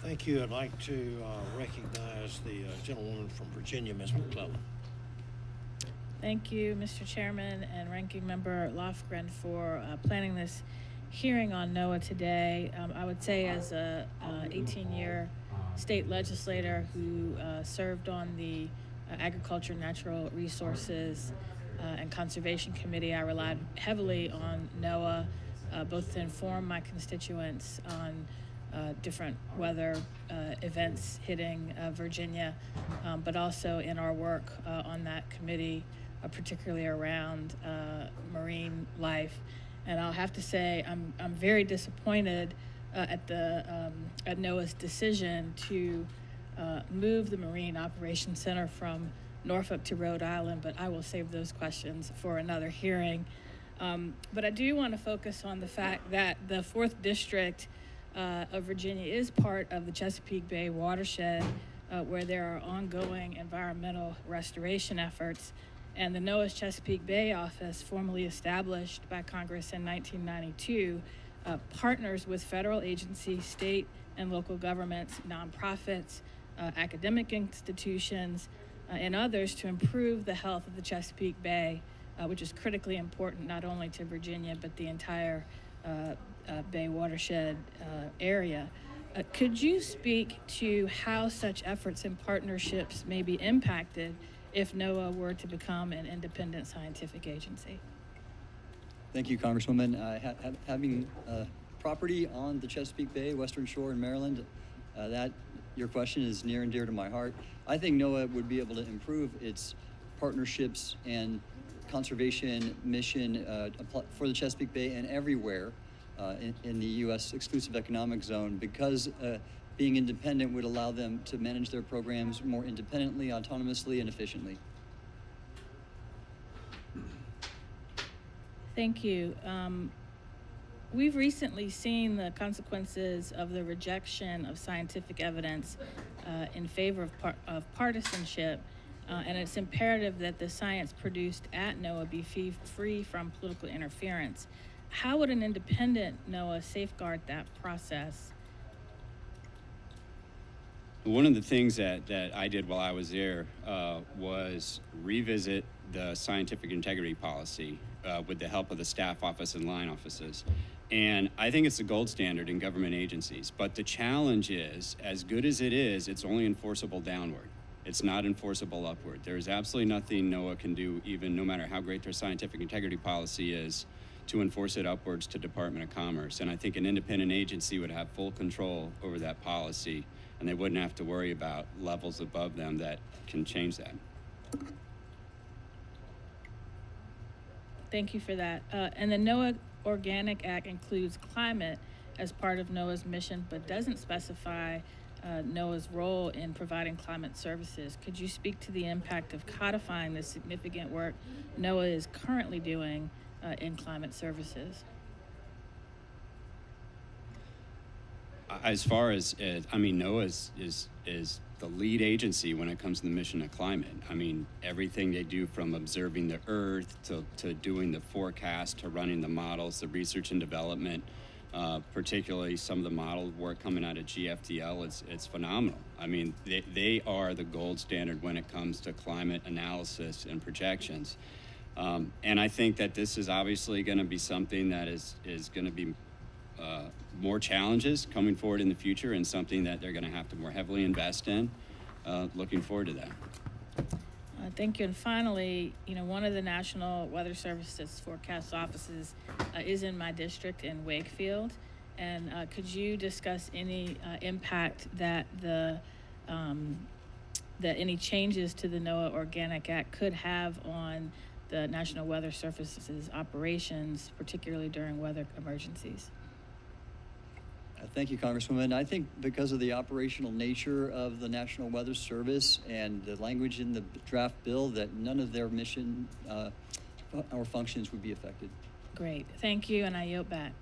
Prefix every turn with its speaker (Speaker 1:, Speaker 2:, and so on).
Speaker 1: Thank you. I'd like to recognize the gentlewoman from Virginia, Ms. McClellan.
Speaker 2: Thank you, Mr. Chairman and Ranking Member Lofgren, for planning this hearing on NOAA today. I would say, as a 18-year state legislator who served on the Agriculture, Natural Resources, and Conservation Committee, I relied heavily on NOAA, both to inform my constituents on different weather events hitting Virginia, but also in our work on that committee, particularly around marine life. And I'll have to say I'm very disappointed at NOAA's decision to move the Marine Operations Center from Norfolk to Rhode Island, but I will save those questions for another hearing. But I do want to focus on the fact that the 4th District of Virginia is part of the Chesapeake Bay watershed, where there are ongoing environmental restoration efforts. And the NOAA's Chesapeake Bay office, formally established by Congress in 1992, partners with federal agencies, state and local governments, nonprofits, academic institutions, and others to improve the health of the Chesapeake Bay, which is critically important not only to Virginia, but the entire Bay watershed area. Could you speak to how such efforts and partnerships may be impacted if NOAA were to become an independent scientific agency?
Speaker 3: Thank you, Congresswoman. Having property on the Chesapeake Bay, Western Shore in Maryland, that your question is near and dear to my heart. I think NOAA would be able to improve its partnerships and conservation mission for the Chesapeake Bay and everywhere in the U.S. exclusive economic zone, because being independent would allow them to manage their programs more independently, autonomously, and efficiently.
Speaker 2: Thank you. We've recently seen the consequences of the rejection of scientific evidence in favor of partisanship, and it's imperative that the science produced at NOAA be free from political interference. How would an independent NOAA safeguard that process?
Speaker 4: One of the things that I did while I was there was revisit the scientific integrity policy with the help of the staff office and line offices. And I think it's the gold standard in government agencies. But the challenge is, as good as it is, it's only enforceable downward. It's not enforceable upward. There is absolutely nothing NOAA can do, even no matter how great their scientific integrity policy is, to enforce it upwards to Department of Commerce. And I think an independent agency would have full control over that policy, and they wouldn't have to worry about levels above them that can change that.
Speaker 2: Thank you for that. And the NOAA Organic Act includes climate as part of NOAA's mission, but doesn't specify NOAA's role in providing climate services. Could you speak to the impact of codifying the significant work NOAA is currently doing in climate services?
Speaker 4: As far as, NOAA is the lead agency when it comes to the mission of climate. I mean, everything they do, from observing the Earth to doing the forecast, to running the models, the research and development, particularly some of the model work coming out of GFDL, it's phenomenal. I mean, they are the gold standard when it comes to climate analysis and projections. And I think that this is obviously going to be something that is going to be more challenges coming forward in the future, and something that they're going to have to more heavily invest in. Looking forward to that.
Speaker 2: Thank you. And finally, one of the National Weather Service's forecast offices is in my district in Wakefield. And could you discuss any impact that any changes to the NOAA Organic Act could have on the National Weather Service's operations, particularly during weather emergencies?
Speaker 3: Thank you, Congresswoman. I think because of the operational nature of the National Weather Service and the language in the draft bill, that none of their mission or functions would be affected.
Speaker 2: Great. Thank you, and I yield back.